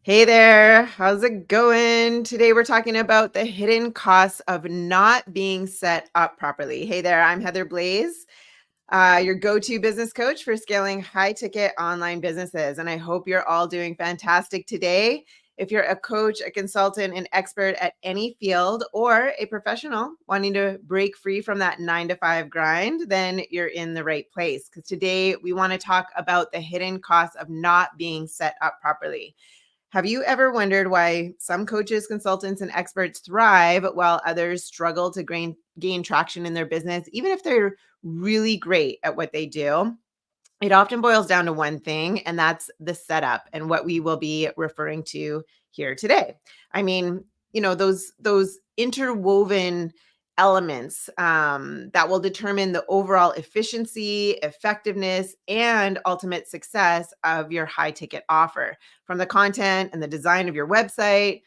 Hey there, how's it going? Today we're talking about the hidden costs of not being set up properly. Hey there, I'm Heather Blaze, your go to business coach for scaling high ticket online businesses. And I hope you're all doing fantastic today. If you're a coach, a consultant, an expert at any field, or a professional wanting to break free from that 9 to 5 grind, then you're in the right place. Because today we want to talk about the hidden costs of not being set up properly. Have you ever wondered why some coaches, consultants, and experts thrive while others struggle to gain traction in their business, even if they're really great at what they do? It often boils down to one thing, and that's the setup and what we will be referring to here today. I mean, those interwoven elements that will determine the overall efficiency, effectiveness, and ultimate success of your high ticket offer, from the content and the design of your website,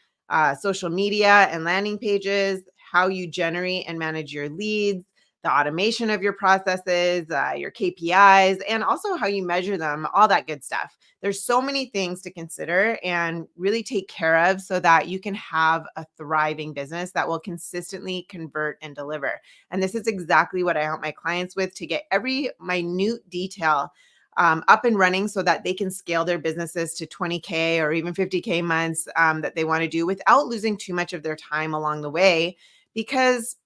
social media and landing pages, how you generate and manage your leads, the automation of your processes, your KPIs, and also how you measure them, all that good stuff. There's so many things to consider and really take care of so that you can have a thriving business that will consistently convert and deliver. And this is exactly what I help my clients with, to get every minute detail up and running so that they can scale their businesses to 20K or even 50K months that they want to do without losing too much of their time along the way. Because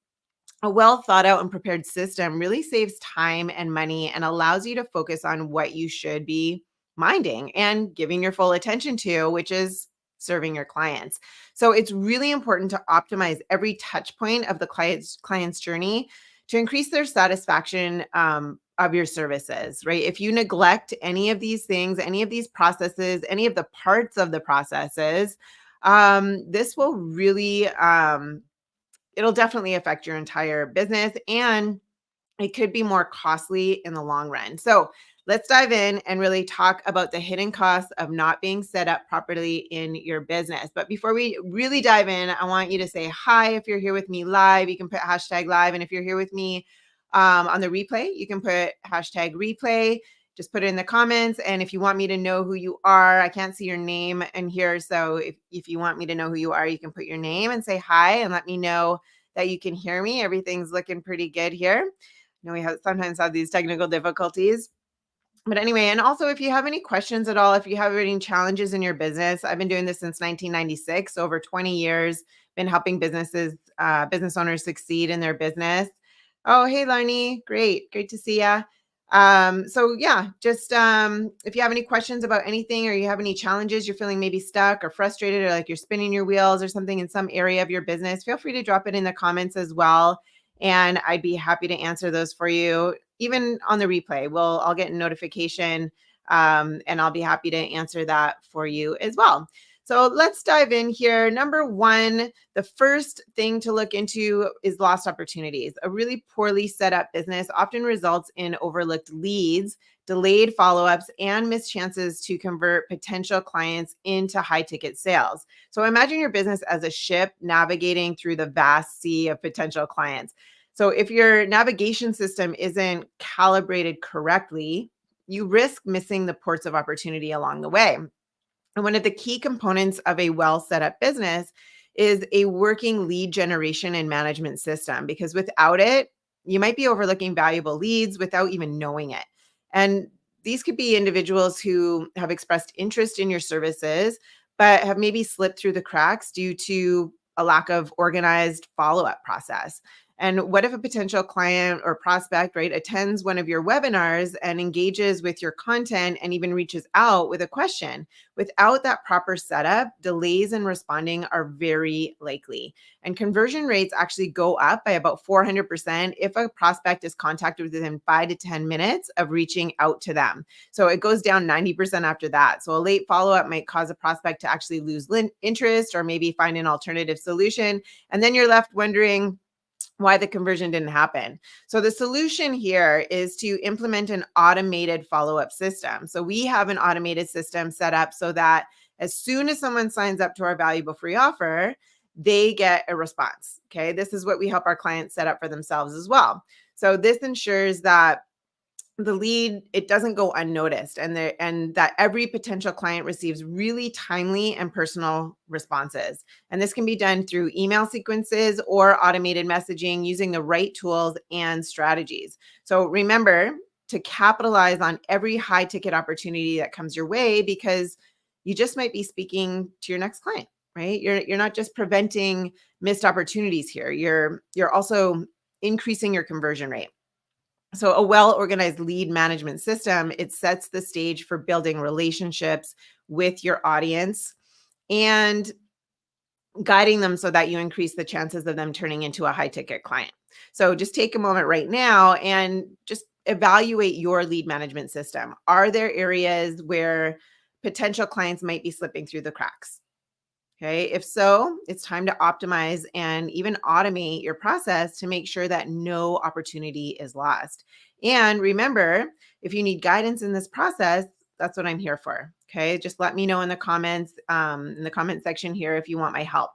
a well thought out and prepared system really saves time and money and allows you to focus on what you should be minding and giving your full attention to, which is serving your clients. So it's really important to optimize every touch point of the client's journey to increase their satisfaction of your services, right? If you neglect any of these things, any of these processes, any of the parts of the processes, this will really it'll definitely affect your entire business, and it could be more costly in the long run. So let's dive in and really talk about the hidden costs of not being set up properly in your business. But before we really dive in, I want you to say hi. If you're here with me live, you can put hashtag live. And if you're here with me on the replay, you can put hashtag replay. Just put it in the comments. And if you want me to know who you are, I can't see your name in here. So if you want me to know who you are, you can put your name and say hi and let me know that you can hear me. Everything's looking pretty good here. We sometimes have these technical difficulties. But anyway, and also if you have any questions at all, if you have any challenges in your business, I've been doing this since 1996, over 20 years, been helping business owners succeed in their business. Oh, hey, Larnie. Great to see ya. So yeah, just if you have any questions about anything or you have any challenges, you're feeling maybe stuck or frustrated or like you're spinning your wheels or something in some area of your business, feel free to drop it in the comments as well. And I'd be happy to answer those for you, even on the replay. I'll get a notification, and I'll be happy to answer that for you as well. So let's dive in here. Number one, the first thing to look into is lost opportunities. A really poorly set up business often results in overlooked leads, delayed follow-ups, and missed chances to convert potential clients into high ticket sales. So imagine your business as a ship navigating through the vast sea of potential clients. So if your navigation system isn't calibrated correctly, you risk missing the ports of opportunity along the way. And one of the key components of a well set up business is a working lead generation and management system, because without it, you might be overlooking valuable leads without even knowing it. And these could be individuals who have expressed interest in your services, but have maybe slipped through the cracks due to a lack of organized follow up process. And what if a potential client or prospect, right, attends one of your webinars and engages with your content and even reaches out with a question? Without that proper setup, delays in responding are very likely. And conversion rates actually go up by about 400% if a prospect is contacted within 5 to 10 minutes of reaching out to them. So it goes down 90% after that. So a late follow-up might cause a prospect to actually lose interest or maybe find an alternative solution. And then you're left wondering why the conversion didn't happen. So the solution here is to implement an automated follow-up system. So we have an automated system set up so that as soon as someone signs up to our valuable free offer, they get a response. Okay. This is what we help our clients set up for themselves as well. So this ensures that the lead, it doesn't go unnoticed, and that every potential client receives really timely and personal responses. And this can be done through email sequences or automated messaging using the right tools and strategies. So remember to capitalize on every high ticket opportunity that comes your way, because you just might be speaking to your next client, right? You're not just preventing missed opportunities here. You're also increasing your conversion rate. So a well-organized lead management system, it sets the stage for building relationships with your audience and guiding them so that you increase the chances of them turning into a high-ticket client. So just take a moment right now and just evaluate your lead management system. Are there areas where potential clients might be slipping through the cracks? Okay. If so, it's time to optimize and even automate your process to make sure that no opportunity is lost. And remember, if you need guidance in this process, that's what I'm here for. Okay. Just let me know in the comment section here if you want my help.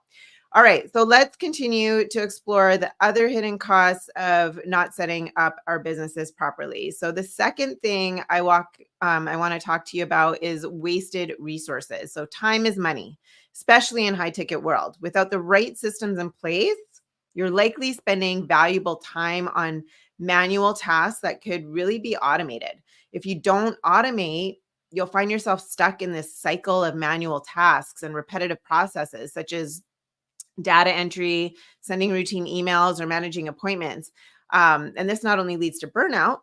All right. So let's continue to explore the other hidden costs of not setting up our businesses properly. So the second thing I want to talk to you about is wasted resources. So time is money, especially in high ticket world. Without the right systems in place, you're likely spending valuable time on manual tasks that could really be automated. If you don't automate, you'll find yourself stuck in this cycle of manual tasks and repetitive processes, such as data entry, sending routine emails, or managing appointments. And this not only leads to burnout,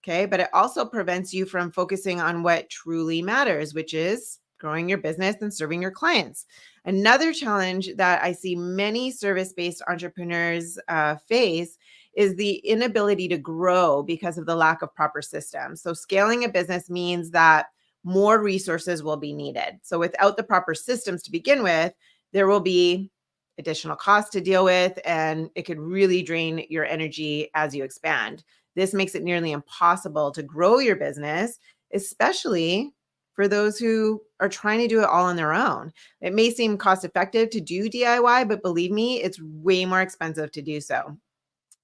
okay, but it also prevents you from focusing on what truly matters, which is growing your business and serving your clients. Another challenge that I see many service based entrepreneurs face is the inability to grow because of the lack of proper systems. So, scaling a business means that more resources will be needed. So, without the proper systems to begin with, there will be additional costs to deal with, and it could really drain your energy as you expand. This makes it nearly impossible to grow your business, especially for those who are trying to do it all on their own. It may seem cost effective to do DIY, but believe me, it's way more expensive to do so.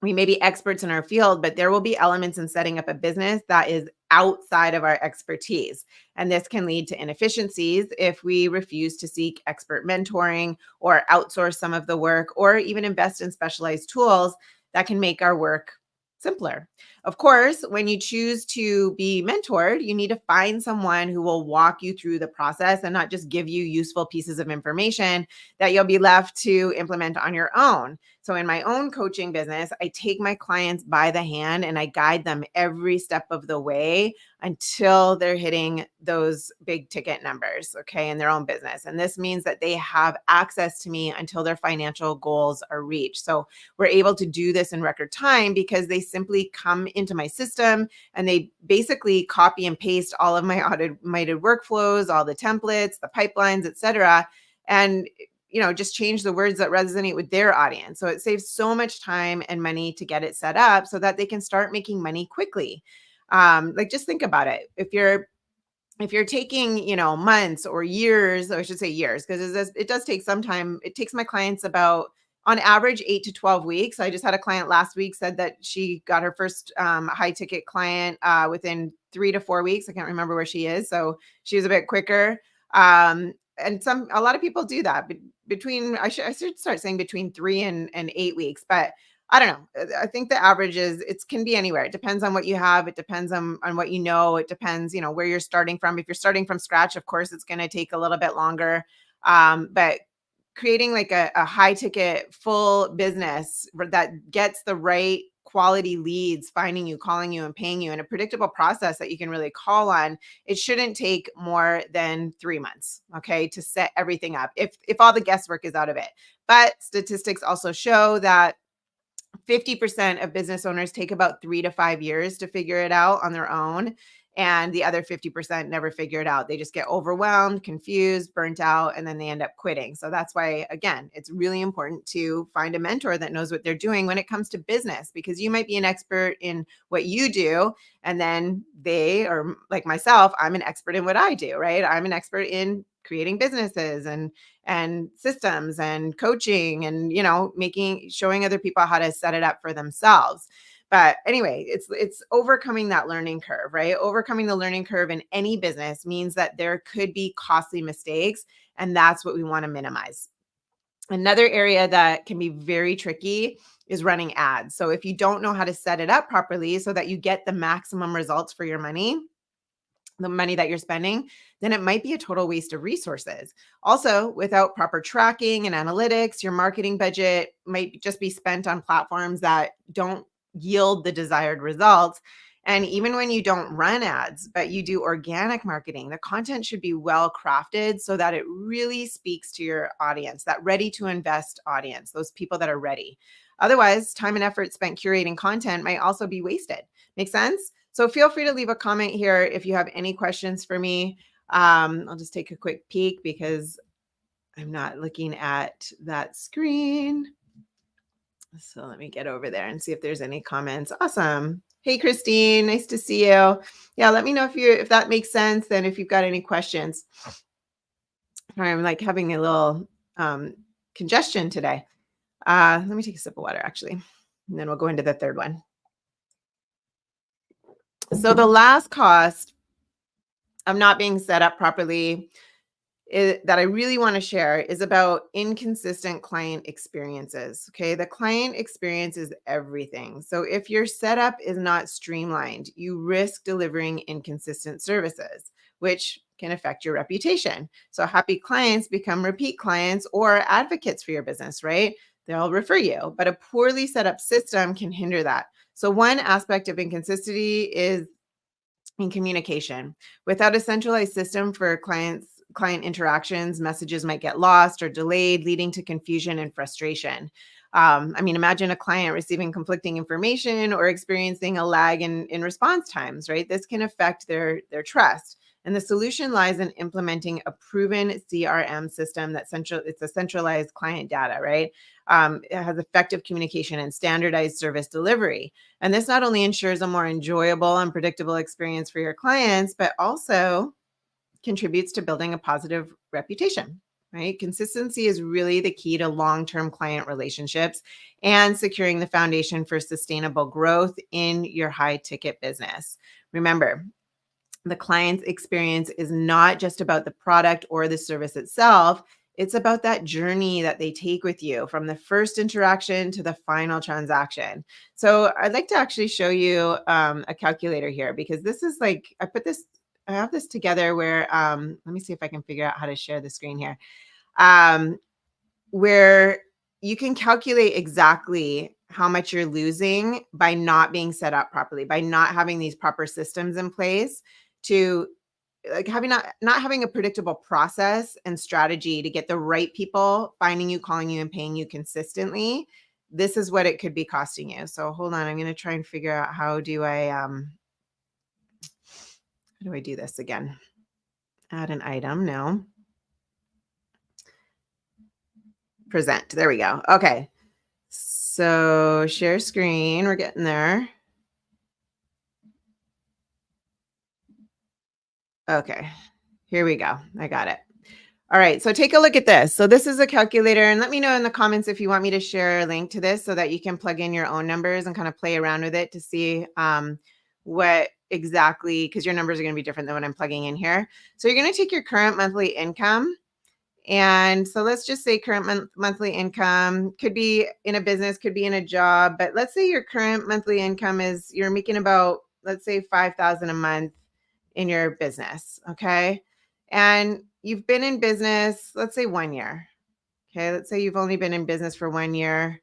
We may be experts in our field, but there will be elements in setting up a business that is outside of our expertise. And this can lead to inefficiencies if we refuse to seek expert mentoring or outsource some of the work or even invest in specialized tools that can make our work simpler. Of course, when you choose to be mentored, you need to find someone who will walk you through the process and not just give you useful pieces of information that you'll be left to implement on your own. So in my own coaching business, I take my clients by the hand and I guide them every step of the way until they're hitting those big ticket numbers, okay, in their own business. And this means that they have access to me until their financial goals are reached. So we're able to do this in record time because they simply come into my system and they basically copy and paste all of my automated workflows, all the templates, the pipelines, etc. And just change the words that resonate with their audience. So it saves so much time and money to get it set up so that they can start making money quickly. Like just think about it. If you're taking, months or years, or I should say years, because it does take some time. It takes my clients about, on average, 8 to 12 weeks. I just had a client last week said that she got her first high ticket client within 3 to 4 weeks. I can't remember where she is, so she was a bit quicker. And a lot of people do that between. I should start saying between 3 and 8 weeks, but I don't know. I think the average is it can be anywhere. It depends on what you have. It depends on what you know. It depends, where you're starting from. If you're starting from scratch, of course, it's going to take a little bit longer. But creating like a high ticket full business that gets the right quality leads, finding you, calling you, and paying you in a predictable process that you can really call on, it shouldn't take more than 3 months, okay, to set everything up if all the guesswork is out of it. But statistics also show that 50% of business owners take about 3 to 5 years to figure it out on their own. And the other 50% never figure it out. They just get overwhelmed, confused, burnt out, and then they end up quitting. So that's why, again, it's really important to find a mentor that knows what they're doing when it comes to business, because you might be an expert in what you do. And then they, or like myself, I'm an expert in what I do, right? I'm an expert in creating businesses and systems and coaching and showing other people how to set it up for themselves. But anyway, it's overcoming that learning curve, right? Overcoming the learning curve in any business means that there could be costly mistakes, and that's what we want to minimize. Another area that can be very tricky is running ads. So if you don't know how to set it up properly so that you get the maximum results for your money, the money that you're spending, then it might be a total waste of resources. Also, without proper tracking and analytics, your marketing budget might just be spent on platforms that don't yield the desired results. And even when you don't run ads, but you do organic marketing, the content should be well crafted so that it really speaks to your audience, that ready to invest audience, those people that are ready. Otherwise, time and effort spent curating content might also be wasted. Make sense? So feel free to leave a comment here if you have any questions for me. I'll just take a quick peek because I'm not looking at that screen. So let me get over there and see if there's any comments. Awesome. Hey, Christine, nice to see you. Yeah, let me know if that makes sense. Then if you've got any questions. I'm like having a little congestion today. Let me take a sip of water actually, and then we'll go into the third one. So the last cost of not being set up properly that I really want to share is about inconsistent client experiences. Okay. The client experience is everything. So if your setup is not streamlined, you risk delivering inconsistent services, which can affect your reputation. So happy clients become repeat clients or advocates for your business, right? They'll refer you, but a poorly set up system can hinder that. So one aspect of inconsistency is in communication. Without a centralized system for client interactions, messages might get lost or delayed, leading to confusion and frustration. Imagine a client receiving conflicting information or experiencing a lag in response times, right? This can affect their trust. And the solution lies in implementing a proven CRM system it's a centralized client data, right? It has effective communication and standardized service delivery. And this not only ensures a more enjoyable and predictable experience for your clients, but also contributes to building a positive reputation, right? Consistency is really the key to long-term client relationships and securing the foundation for sustainable growth in your high-ticket business. Remember, the client's experience is not just about the product or the service itself. It's about that journey that they take with you from the first interaction to the final transaction. So I'd like to actually show you a calculator here because this is like, I have this together where, let me see if I can figure out how to share the screen here, um, where you can calculate exactly how much you're losing by not being set up properly, by not having these proper systems in place to like having not having a predictable process and strategy to get the right people finding you, calling you, and paying you consistently. This is what it could be costing you. So hold on, I'm going to try and figure out how do I do this again? Add an item. No. Present. There we go. Okay. So share screen. We're getting there. Okay. Here we go. I got it. All right, so take a look at this. So this is a calculator, and let me know in the comments if you want me to share a link to this so that you can plug in your own numbers and kind of play around with it to see what exactly, because your numbers are going to be different than what I'm plugging in here. So you're going to take your current monthly income. And so let's just say current monthly income could be in a business, could be in a job, but let's say your current monthly income is you're making about, let's say 5,000 a month in your business, okay? And you've been in business, let's say 1 year. Okay, let's say you've only been in business for 1 year.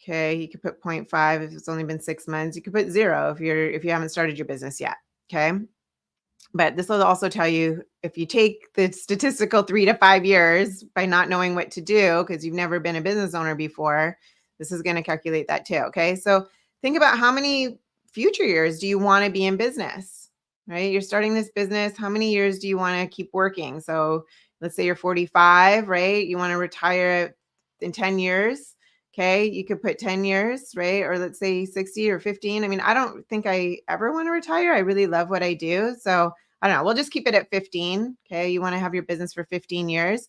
Okay, you could put 0.5 if it's only been 6 months. You could put 0 if you haven't started your business yet. Okay. But this will also tell you if you take the statistical 3 to 5 years by not knowing what to do because you've never been a business owner before, this is going to calculate that too. Okay. So think about how many future years do you want to be in business, right? You're starting this business. How many years do you want to keep working? So let's say you're 45, right? You want to retire in 10 years. Okay, you could put 10 years, right? Or let's say 60 or 15. I mean, I don't think I ever want to retire. I really love what I do. So I don't know. We'll just keep it at 15. Okay, you want to have your business for 15 years.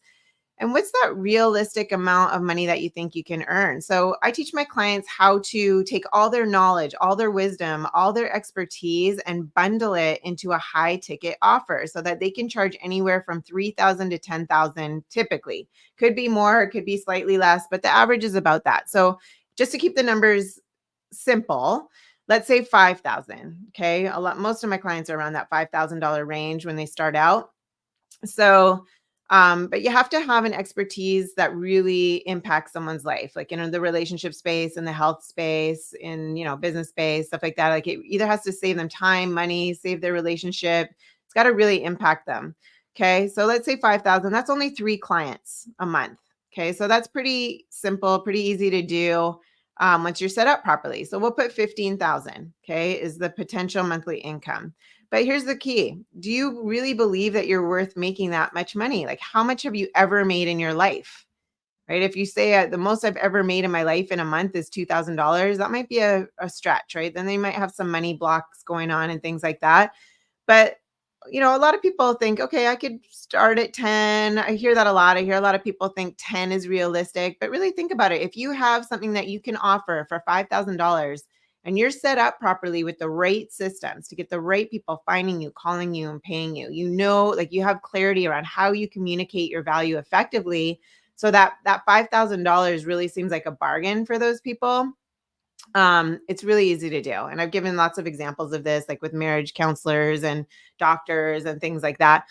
And what's that realistic amount of money that you think you can earn? So I teach my clients how to take all their knowledge, all their wisdom, all their expertise and bundle it into a high ticket offer so that they can charge anywhere from 3,000 to 10,000 typically. Could be more, it could be slightly less, but the average is about that. So just to keep the numbers simple, let's say 5,000, okay? Most of my clients are around that $5,000 range when they start out. So, but you have to have an expertise that really impacts someone's life, like in the relationship space, in the health space, in business space, stuff like that. Like it either has to save them time, money, save their relationship. It's got to really impact them. Okay, so let's say 5,000. That's only 3 clients a month. Okay, so that's pretty simple, pretty easy to do once you're set up properly. So we'll put 15,000. Okay, is the potential monthly income. But here's the key. Do you really believe that you're worth making that much money? Like, how much have you ever made in your life? Right? If you say the most I've ever made in my life in a month is $2,000, that might be a stretch, right? Then they might have some money blocks going on and things like that. But a lot of people think, okay, I could start at 10. I hear that a lot. I hear a lot of people think 10 is realistic, but really think about it. If you have something that you can offer for $5,000 and you're set up properly with the right systems to get the right people finding you, calling you, and paying you, like you have clarity around how you communicate your value effectively. So that $5,000 really seems like a bargain for those people. It's really easy to do. And I've given lots of examples of this, like with marriage counselors and doctors and things like that.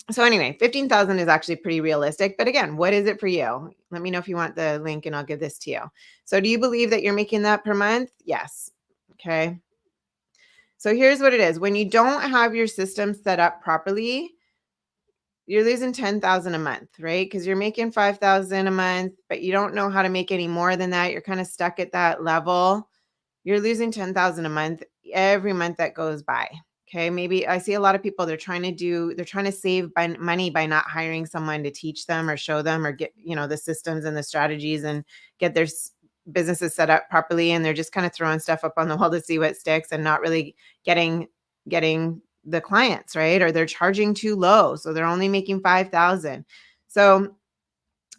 So anyway, 15,000 is actually pretty realistic. But again, what is it for you? Let me know if you want the link and I'll give this to you. So do you believe that you're making that per month? Yes. Okay. So here's what it is. When you don't have your system set up properly, you're losing 10,000 a month, right? Because you're making 5,000 a month, but you don't know how to make any more than that. You're kind of stuck at that level. You're losing 10,000 a month every month that goes by. Okay. Maybe I see a lot of people, they're trying to save money by not hiring someone to teach them or show them or get, the systems and the strategies and get their businesses set up properly. And they're just kind of throwing stuff up on the wall to see what sticks and not really getting the clients, right? Or they're charging too low. So they're only making 5,000. So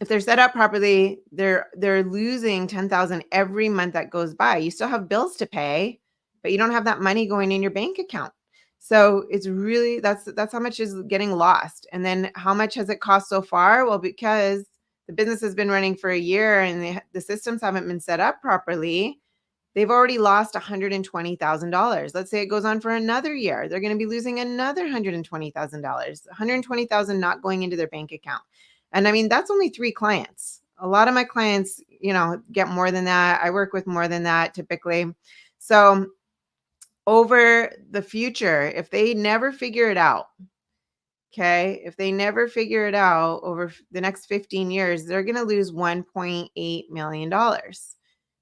if they're set up properly, they're losing 10,000 every month that goes by. You still have bills to pay, but you don't have that money going in your bank account. So it's really that's how much is getting lost. And then how much has it cost so far? Well, because the business has been running for a year and the systems haven't been set up properly, they've already lost $120,000. Let's say it goes on for another year. They're going to be losing another $120,000, $120,000 not going into their bank account. And I mean, that's only 3 clients. A lot of my clients, get more than that. I work with more than that typically. So over the future, if they never figure it out, okay, if they never figure it out over the next 15 years, they're going to lose $1.8 million,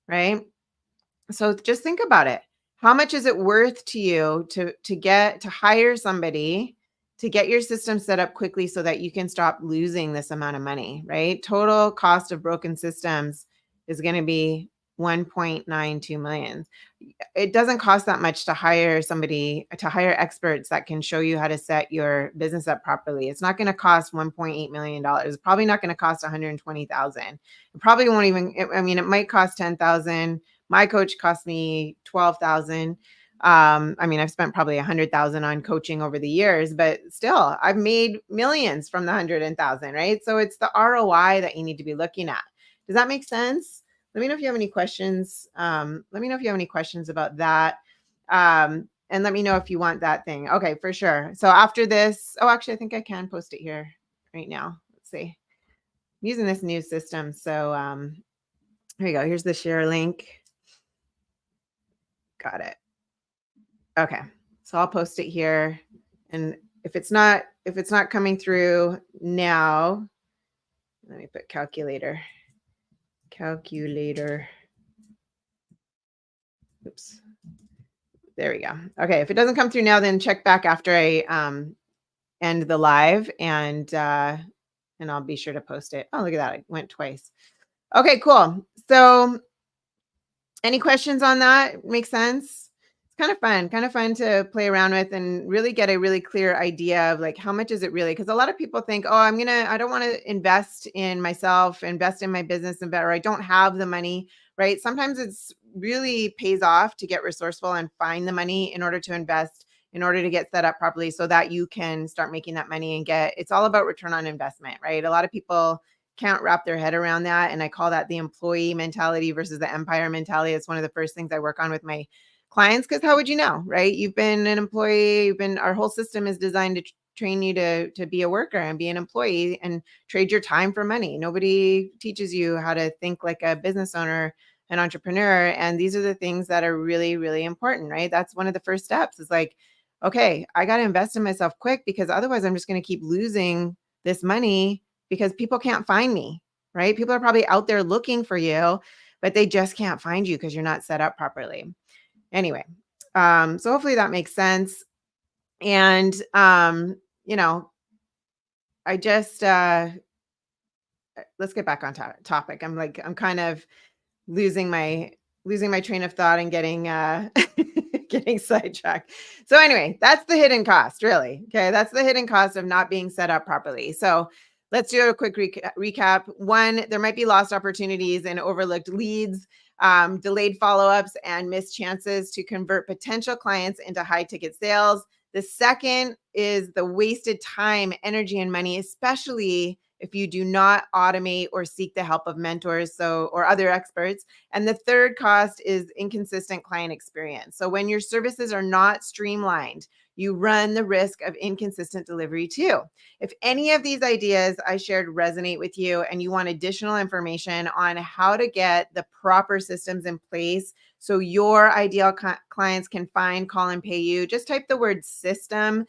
right? So just think about it. How much is it worth to you to hire somebody to get your system set up quickly so that you can stop losing this amount of money, right? Total cost of broken systems is going to be 1.92 million. It doesn't cost that much to hire experts that can show you how to set your business up properly. It's not going to cost $1.8 million. It's probably not going to cost 120,000. It probably won't even, I mean, it might cost 10,000. My coach cost me 12,000. I mean, I've spent probably 100,000 on coaching over the years, but still I've made millions from the 100,000, right? So it's the ROI that you need to be looking at. Does that make sense? Let me know if you have any questions. Let me know if you have any questions about that. And let me know if you want that thing. Okay, for sure. So after this, actually, I think I can post it here right now. Let's see. I'm using this new system. So here you go. Here's the share link. Got it. Okay. So I'll post it here. And if it's not coming through now, let me put calculator. Oops. There we go. Okay. If it doesn't come through now, then check back after I end the live and I'll be sure to post it. Oh, look at that. It went twice. Okay, cool. So any questions on that? Make sense? kind of fun to play around with and really get a really clear idea of like how much is it really? Because a lot of people think, oh, I don't want to invest in myself, invest in my business and better. I don't have the money, right? Sometimes it's really pays off to get resourceful and find the money in order to invest, in order to get set up properly so that you can start making that money and it's all about return on investment, right? A lot of people can't wrap their head around that. And I call that the employee mentality versus the empire mentality. It's one of the first things I work on with my clients, because how would you know, right? You've been an employee, our whole system is designed to train you to be a worker and be an employee and trade your time for money. Nobody teaches you how to think like a business owner, an entrepreneur. And these are the things that are really, really important, right? That's one of the first steps is like, okay, I got to invest in myself quick because otherwise I'm just going to keep losing this money because people can't find me, right? People are probably out there looking for you, but they just can't find you because you're not set up properly. Anyway, so hopefully that makes sense. And you know, I just let's get back on topic. I'm kind of losing my train of thought and getting getting sidetracked. So anyway, that's the hidden cost, really. Okay, that's the hidden cost of not being set up properly. So let's do a quick recap. One, there might be lost opportunities and overlooked leads, delayed follow-ups, and missed chances to convert potential clients into high ticket sales. The second is the wasted time, energy, and money, especially if you do not automate or seek the help of mentors or other experts. And the third cost is inconsistent client experience. So when your services are not streamlined, you run the risk of inconsistent delivery too. If any of these ideas I shared resonate with you and you want additional information on how to get the proper systems in place so your ideal clients can find, call, and pay you, just type the word system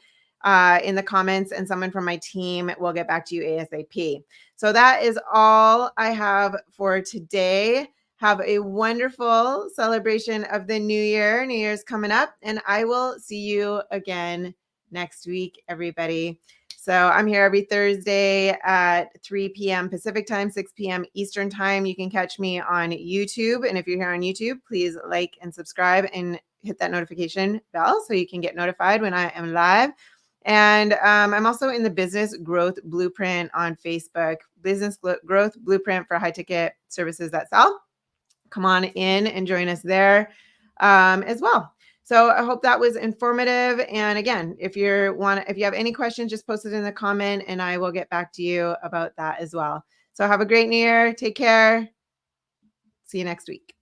in the comments and someone from my team will get back to you ASAP. So that is all I have for today. Have a wonderful celebration of the new year. New Year's coming up, and I will see you again next week, everybody. So I'm here every Thursday at 3 p.m. Pacific time, 6 p.m. Eastern time. You can catch me on YouTube. And if you're here on YouTube, please like and subscribe and hit that notification bell so you can get notified when I am live. And I'm also in the Business Growth Blueprint on Facebook, Business Growth Blueprint for high ticket services that sell. Come on in and join us there as well. So I hope that was informative. And again, if you have any questions, just post it in the comment and I will get back to you about that as well. So have a great new year. Take care. See you next week.